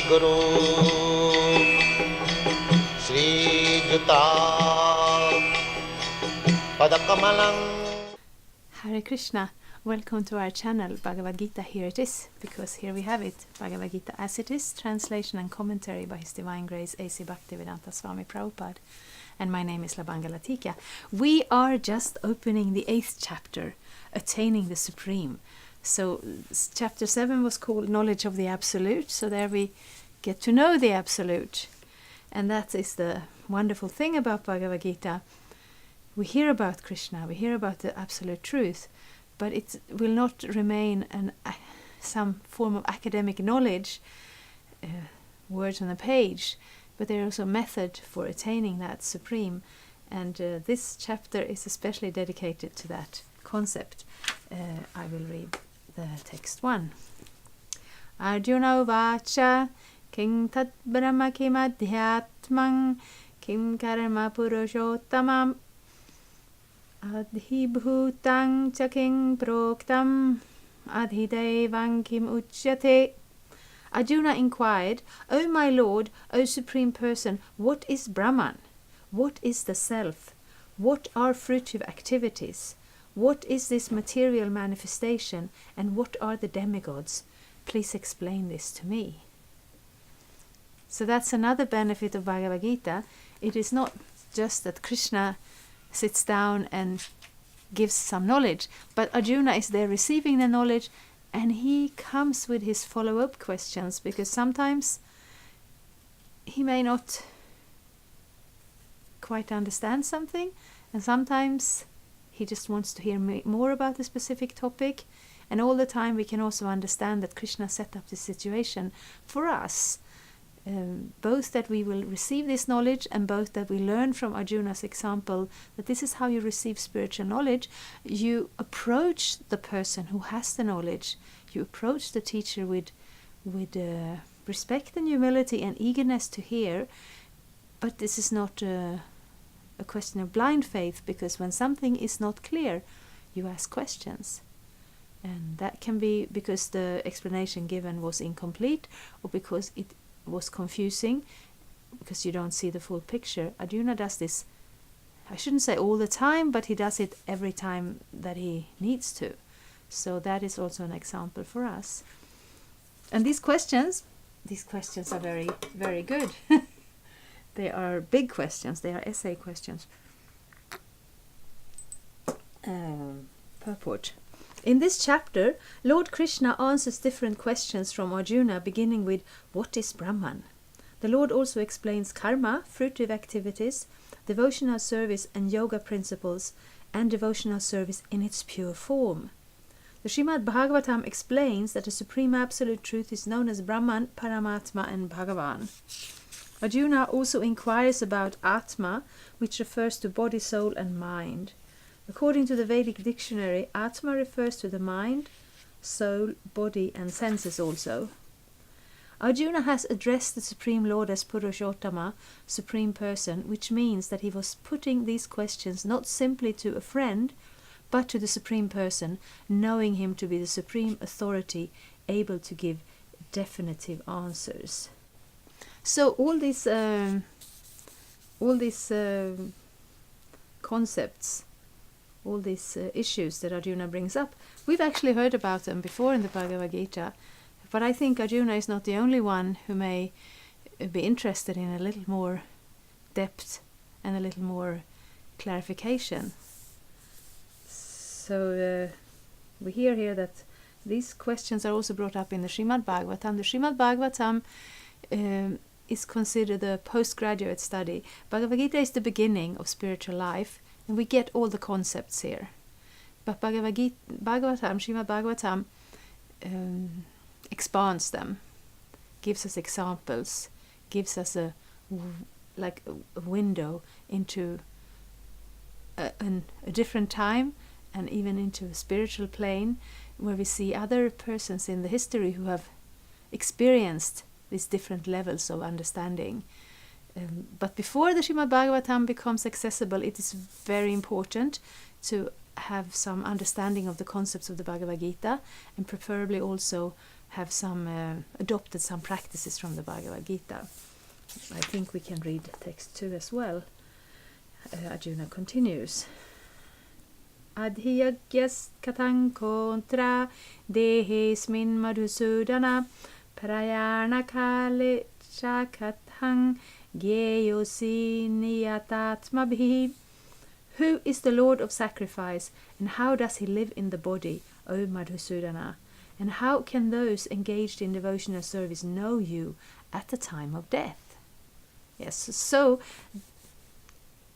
Guru Sri Juta Padakamalang. Hare Krishna, welcome to our channel Bhagavad-gita. Here it is, because here we have it, Bhagavad-gita as it is, translation and commentary by His Divine Grace A.C. Bhaktivedanta Swami Prabhupada. And my name is Bhagavad-gita. We are just opening the 8th chapter, Attaining the Supreme. So chapter 7 was called Knowledge of the Absolute, so there we get to know the Absolute. And that is the wonderful thing about Bhagavad-gita. We hear about Krishna, we hear about the Absolute Truth, but it will not remain some form of academic knowledge, words on a page, but there is also a method for attaining that Supreme. And this chapter is especially dedicated to that concept. I will read the text 1. Arjuna vacha king tat brahma kim adhyatmang kim karma purushottamam adhibhutang cha king proktam adhidevang kim uchyate. Arjuna inquired, O my Lord, O Supreme Person, what is Brahman? What is the Self? What are fruitive activities? What is this material manifestation? And what are the demigods? Please explain this to me. So that's another benefit of Bhagavad Gita. It is not just that Krishna sits down and gives some knowledge, but Arjuna is there receiving the knowledge, and he comes with his follow-up questions, because sometimes he may not quite understand something, and sometimes he just wants to hear more about the specific topic. And all the time we can also understand that Krishna set up this situation for us, both that we will receive this knowledge, and both that we learn from Arjuna's example that this is how you receive spiritual knowledge. You approach the person who has the knowledge, you approach the teacher with respect and humility and eagerness to hear. But this is not a question of blind faith, because when something is not clear, you ask questions. And that can be because the explanation given was incomplete, or because it was confusing, because you don't see the full picture. Arjuna does this, I shouldn't say all the time, but he does it every time that he needs to. So that is also an example for us. And these questions are very, very good. They are big questions, they are essay questions. Purport. In this chapter, Lord Krishna answers different questions from Arjuna, beginning with, what is Brahman? The Lord also explains karma, fruitive activities, devotional service and yoga principles, and devotional service in its pure form. The Srimad Bhagavatam explains that the Supreme Absolute Truth is known as Brahman, Paramatma and Bhagavan. Arjuna also inquires about Atma, which refers to body, soul and mind. According to the Vedic dictionary, Atma refers to the mind, soul, body and senses also. Arjuna has addressed the Supreme Lord as Purushottama, Supreme Person, which means that he was putting these questions not simply to a friend, but to the Supreme Person, knowing him to be the supreme authority, able to give definitive answers. So all these concepts, all these issues that Arjuna brings up, we've actually heard about them before in the Bhagavad Gita, but I think Arjuna is not the only one who may be interested in a little more depth and a little more clarification. So we hear here that these questions are also brought up in the Srimad Bhagavatam. The Srimad Bhagavatam is considered a postgraduate study. Bhagavad Gita is the beginning of spiritual life, and we get all the concepts here. But Srimad Bhagavatam expands them, gives us examples, gives us a window into a different time, and even into a spiritual plane, where we see other persons in the history who have experienced these different levels of understanding. But before the Srimad Bhagavatam becomes accessible, it is very important to have some understanding of the concepts of the Bhagavad Gita, and preferably also have adopted some practices from the Bhagavad-gita. I think we can read text 2 as well. Arjuna continues. Adhyagyas katang kontra dehesmin madhusudana prayana kale chakathang geyosi niyatatmabhi. Who is the Lord of sacrifice, and how does he live in the body, O Madhusudana? And how can those engaged in devotional service know you at the time of death? Yes, so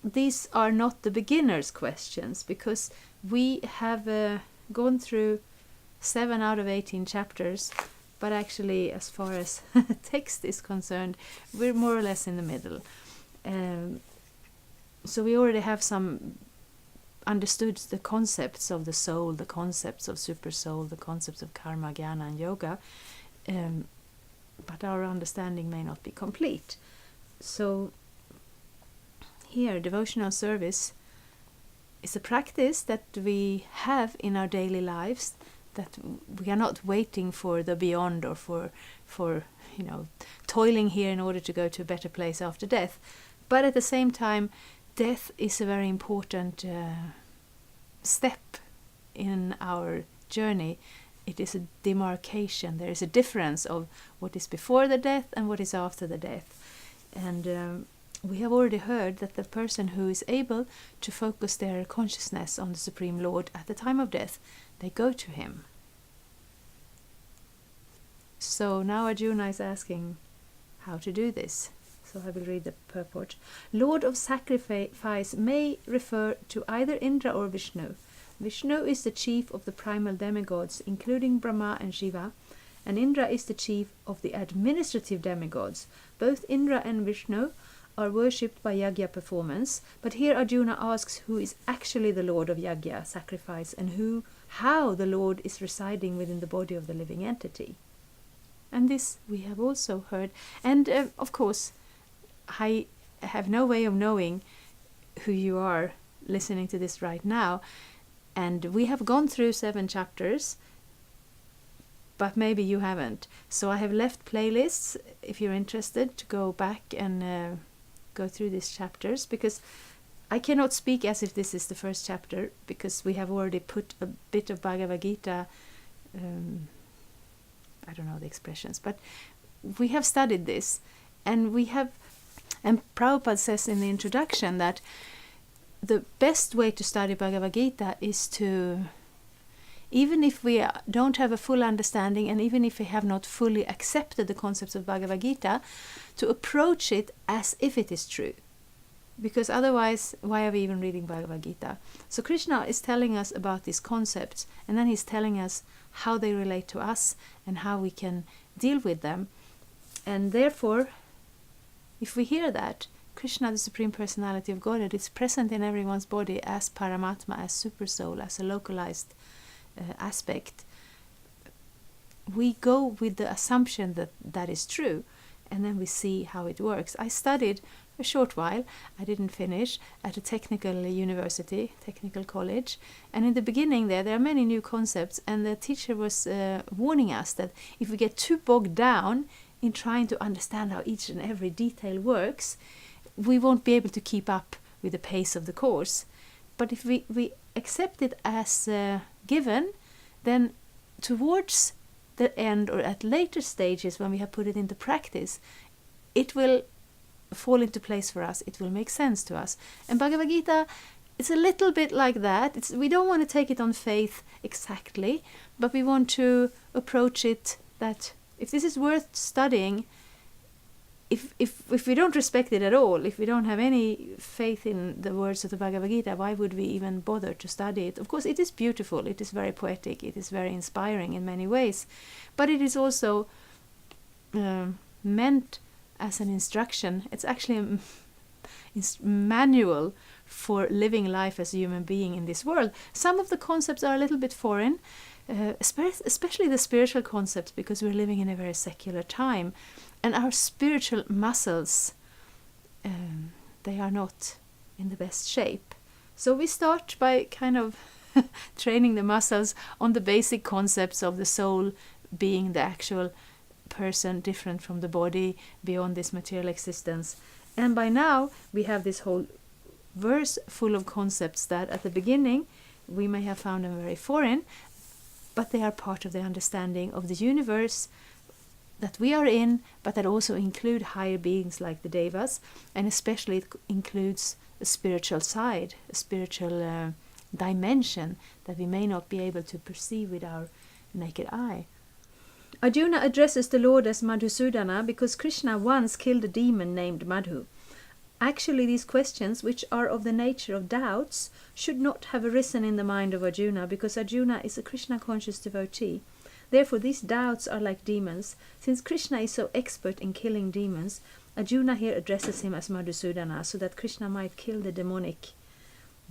these are not the beginner's questions, because we have gone through 7 out of 18 chapters, but actually as far as text is concerned, we're more or less in the middle. So we already have understood the concepts of the soul, the concepts of super soul, the concepts of karma, jnana and yoga, but our understanding may not be complete. So here, devotional service is a practice that we have in our daily lives, that we are not waiting for the beyond or for toiling here in order to go to a better place after death. But at the same time, death is a very important step in our journey. It is a demarcation. There is a difference of what is before the death and what is after the death. And we have already heard that the person who is able to focus their consciousness on the Supreme Lord at the time of death, they go to him. So now Arjuna is asking how to do this. So I will read the purport. Lord of sacrifice may refer to either Indra or Vishnu. Vishnu is the chief of the primal demigods, including Brahma and Shiva, and Indra is the chief of the administrative demigods. Both Indra and Vishnu are worshipped by yajna performance, but here Arjuna asks who is actually the Lord of yajna, sacrifice, and how the Lord is residing within the body of the living entity. And this we have also heard. And of course, I have no way of knowing who you are listening to this right now. And we have gone through 7 chapters, but maybe you haven't. So I have left playlists, if you're interested, to go back and go through these chapters, because I cannot speak as if this is the first chapter, because we have already put a bit of Bhagavad-gita, I don't know the expressions, but we have studied this, and Prabhupada says in the introduction that the best way to study Bhagavad-gita is to, even if we don't have a full understanding, and even if we have not fully accepted the concepts of Bhagavad-gita, to approach it as if it is true. Because otherwise, why are we even reading Bhagavad-gita? So Krishna is telling us about these concepts, and then he's telling us how they relate to us and how we can deal with them. And therefore, if we hear that Krishna, the Supreme Personality of Godhead, is present in everyone's body as Paramatma, as Super Soul, as a localized aspect, we go with the assumption that that is true, and then we see how it works. I studied a short while, I didn't finish, at a technical university, technical college, and in the beginning there are many new concepts, and the teacher was warning us that if we get too bogged down in trying to understand how each and every detail works, we won't be able to keep up with the pace of the course. But if we accept it as given, then towards the end or at later stages when we have put it into practice, it will fall into place for us. It will make sense to us. And Bhagavad-gita, it's a little bit like that. We don't want to take it on faith exactly, but we want to approach it that if this is worth studying, if we don't respect it at all, if we don't have any faith in the words of the Bhagavad-gita, why would we even bother to study it? Of course, it is beautiful, it is very poetic, it is very inspiring in many ways, but it is also meant as an instruction. It's actually a manual for living life as a human being in this world. Some of the concepts are a little bit foreign, especially the spiritual concepts, because we're living in a very secular time. And our spiritual muscles, they are not in the best shape. So we start by kind of training the muscles on the basic concepts of the soul being the actual person different from the body beyond this material existence. And by now we have this whole verse full of concepts that at the beginning we may have found them very foreign, but they are part of the understanding of the universe that we are in, but that also include higher beings like the devas, and especially it includes a spiritual side, a spiritual dimension that we may not be able to perceive with our naked eye. Arjuna addresses the Lord as Madhusudana because Krishna once killed a demon named Madhu. Actually, these questions, which are of the nature of doubts, should not have arisen in the mind of Arjuna, because Arjuna is a Krishna-conscious devotee. Therefore, these doubts are like demons. Since Krishna is so expert in killing demons, Arjuna here addresses him as Madhusudana, so that Krishna might kill the demonic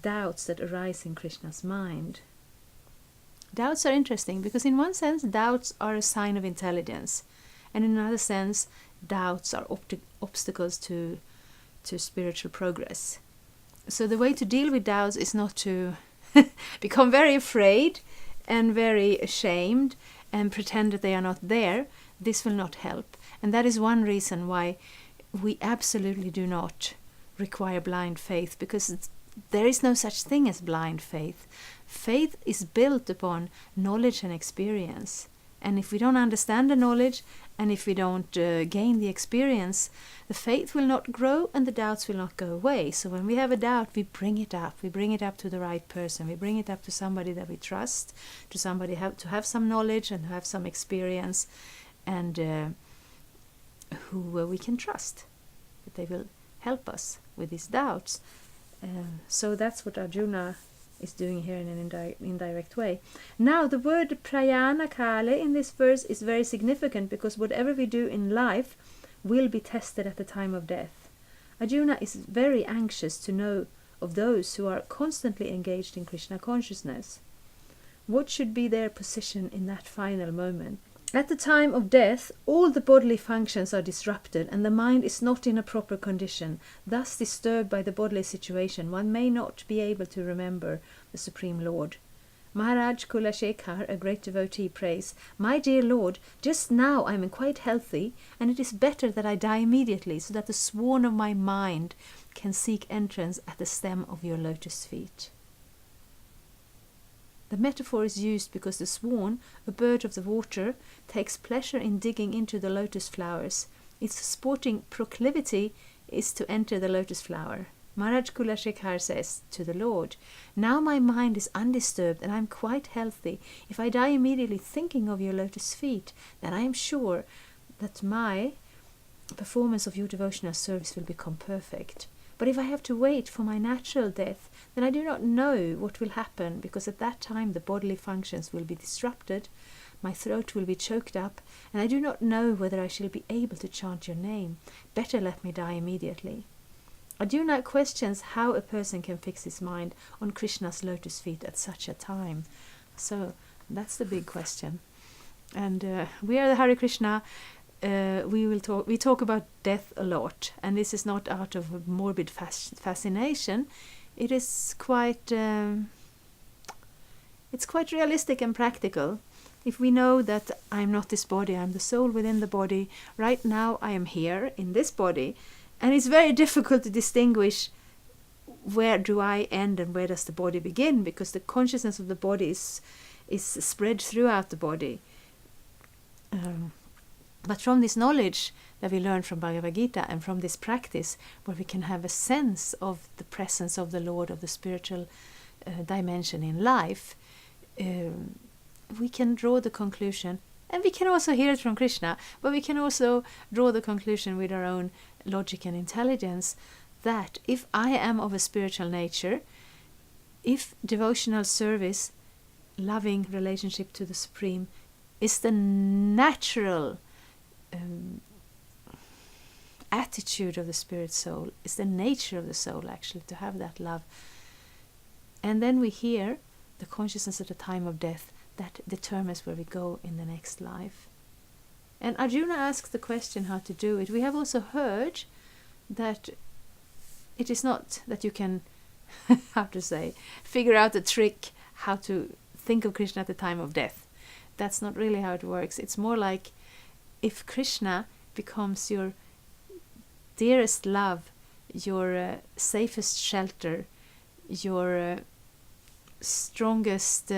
doubts that arise in Krishna's mind. Doubts are interesting, because in one sense, doubts are a sign of intelligence, and in another sense, doubts are obstacles to spiritual progress. So the way to deal with doubts is not to become very afraid and very ashamed and pretend that they are not there. This will not help. And that is one reason why we absolutely do not require blind faith, because there is no such thing as blind faith. Faith is built upon knowledge and experience. And if we don't understand the knowledge, and if we don't gain the experience, the faith will not grow and the doubts will not go away. So when we have a doubt, we bring it up. We bring it up to the right person. We bring it up to somebody that we trust, to somebody to have some knowledge and have some experience, and who we can trust, that they will help us with these doubts. So that's what Arjuna is doing here in an indirect way. Now, the word prayana kale in this verse is very significant, because whatever we do in life will be tested at the time of death. Arjuna is very anxious to know of those who are constantly engaged in Krishna consciousness. What should be their position in that final moment? At the time of death, all the bodily functions are disrupted and the mind is not in a proper condition. Thus, disturbed by the bodily situation, one may not be able to remember the Supreme Lord. Maharaj Kulashekar, a great devotee, prays, "My dear Lord, just now I am quite healthy, and it is better that I die immediately, so that the swan of my mind can seek entrance at the stem of your lotus feet." The metaphor is used because the swan, a bird of the water, takes pleasure in digging into the lotus flowers. Its sporting proclivity is to enter the lotus flower. Maharaj Kulashekar says to the Lord, "Now my mind is undisturbed and I am quite healthy. If I die immediately thinking of your lotus feet, then I am sure that my performance of your devotional service will become perfect. But if I have to wait for my natural death, then I do not know what will happen, because at that time the bodily functions will be disrupted, my throat will be choked up, and I do not know whether I shall be able to chant your name. Better let me die immediately." Arjuna questions how a person can fix his mind on Krishna's lotus feet at such a time. So that's the big question. And we are the Hare Krishna. We talk about death a lot, and this is not out of a morbid fascination. It is quite it's quite realistic and practical. If we know that I'm not this body, I'm the soul within the body, right now I am here in this body, and it's very difficult to distinguish where do I end and where does the body begin, because the consciousness of the body is spread throughout the body. But from this knowledge that we learn from Bhagavad-gita, and from this practice where we can have a sense of the presence of the Lord, of the spiritual dimension in life, we can draw the conclusion, and we can also hear it from Krishna, but we can also draw the conclusion with our own logic and intelligence, that if I am of a spiritual nature, if devotional service, loving relationship to the Supreme, is the natural attitude of the spirit soul, is the nature of the soul actually to have that love, and then we hear the consciousness at the time of death, that determines where we go in the next life. And Arjuna asks the question how to do it. We have also heard that it is not that you can figure out a trick how to think of Krishna at the time of death, that's not really how it works. It's more like if Krishna becomes your dearest love, your safest shelter, your strongest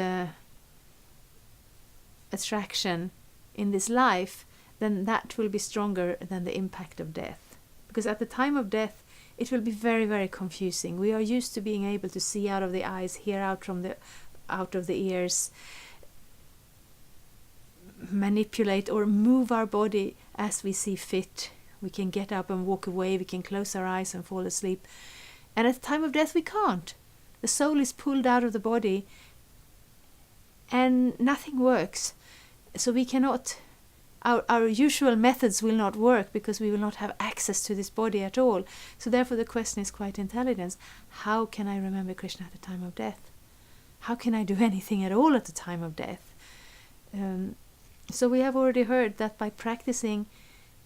attraction in this life, then that will be stronger than the impact of death. Because at the time of death, it will be very, very confusing. We are used to being able to see out of the eyes, hear out of the ears, manipulate or move our body as we see fit. We can get up and walk away, we can close our eyes and fall asleep. And at the time of death we can't. The soul is pulled out of the body and nothing works. So we cannot, our usual methods will not work because we will not have access to this body at all. So therefore the question is quite intelligent. How can I remember Krishna at the time of death? How can I do anything at all at the time of death? So we have already heard that by practicing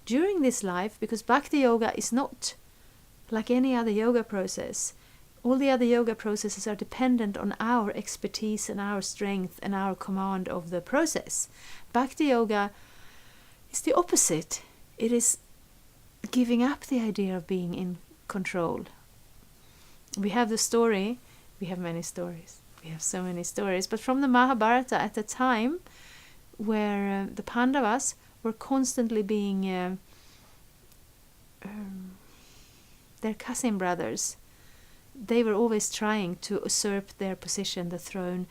during this life, because Bhakti Yoga is not like any other yoga process. All the other yoga processes are dependent on our expertise and our strength and our command of the process. Bhakti Yoga is the opposite. It is giving up the idea of being in control. We have the story, we have many stories, we have so many stories, but from the Mahabharata at the time where the Pandavas were constantly being their cousin brothers. They were always trying to usurp their position, the throne,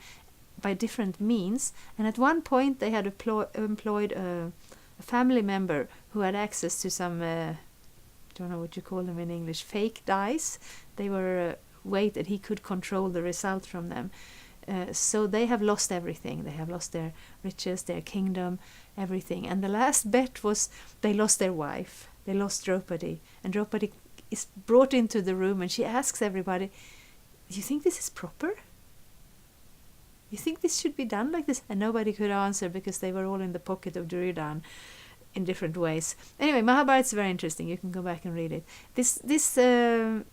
by different means. And at one point they had employed a family member who had access to some, I don't know what you call them in English, fake dice. They were weighted. He could control the result from them. So they have lost everything. They have lost their riches, their kingdom, everything. And the last bet was they lost their wife. They lost Draupadi. And Draupadi is brought into the room and she asks everybody, do you think this is proper? You think this should be done like this? And nobody could answer because they were all in the pocket of Duryodhana in different ways. Anyway, Mahabharata is very interesting. You can go back and read it. This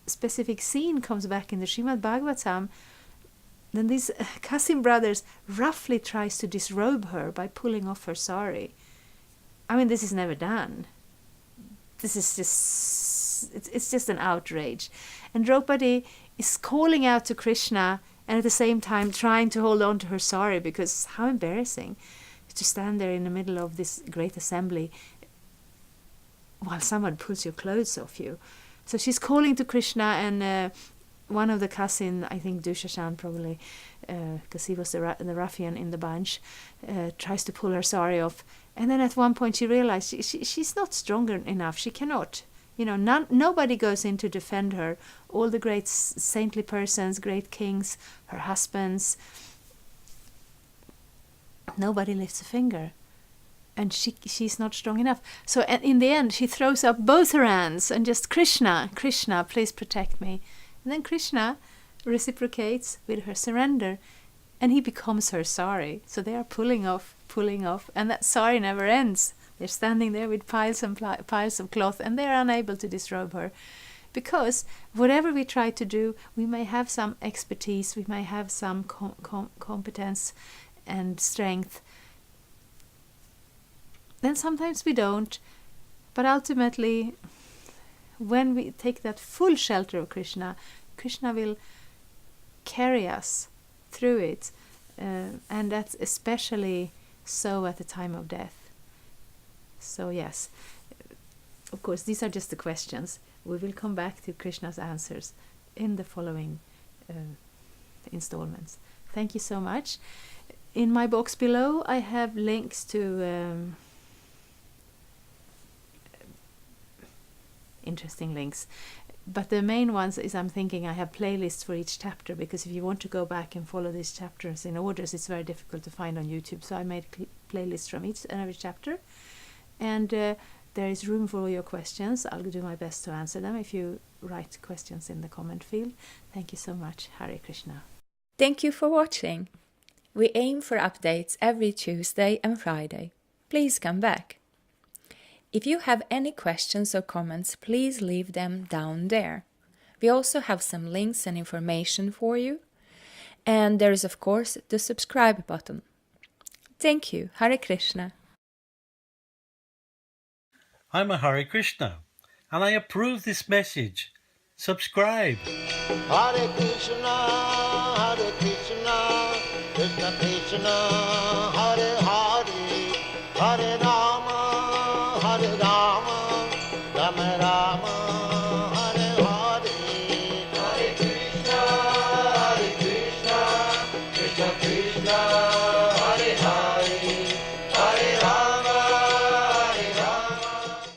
specific scene comes back in the Srimad Bhagavatam. Then these cousin brothers roughly tries to disrobe her by pulling off her sari. I mean, this is never done. This is just, it's just an outrage. And Draupadi is calling out to Krishna and at the same time trying to hold on to her sari, because how embarrassing to stand there in the middle of this great assembly while someone pulls your clothes off you. So she's calling to Krishna, and one of the cousin, I think Dushashan probably, because he was the ruffian in the bunch, tries to pull her sari off. And then at one point she realized she's not strong enough. She cannot. You know, nobody goes in to defend her. All the great saintly persons, great kings, her husbands, nobody lifts a finger. And she's not strong enough. So in the end, she throws up both her hands and just, Krishna, Krishna, please protect me. And then Krishna reciprocates with her surrender, and he becomes her sari. So they are pulling off, and that sari never ends. They're standing there with piles and piles of cloth, and they're unable to disrobe her. Because whatever we try to do, we may have some expertise, we may have some competence and strength. Then sometimes we don't. But ultimately, when we take that full shelter of Krishna, Krishna will carry us through it. And that's especially so at the time of death. So yes, of course, these are just the questions. We will come back to Krishna's answers in the following installments. Thank you so much. In my box below, I have links to interesting links. But the main ones is, I'm thinking I have playlists for each chapter, because if you want to go back and follow these chapters in orders, it's very difficult to find on YouTube. So I made playlists from each and every chapter. And there is room for all your questions. I'll do my best to answer them if you write questions in the comment field. Thank you so much. Hare Krishna. Thank you for watching. We aim for updates every Tuesday and Friday. Please come back. If you have any questions or comments, please leave them down there. We also have some links and information for you. And there is, of course, the subscribe button. Thank you. Hare Krishna. I'm a Hare Krishna, and I approve this message. Subscribe. Hare Krishna, Krishna Krishna, Hare Hare, Hare Rama, Rama Rama.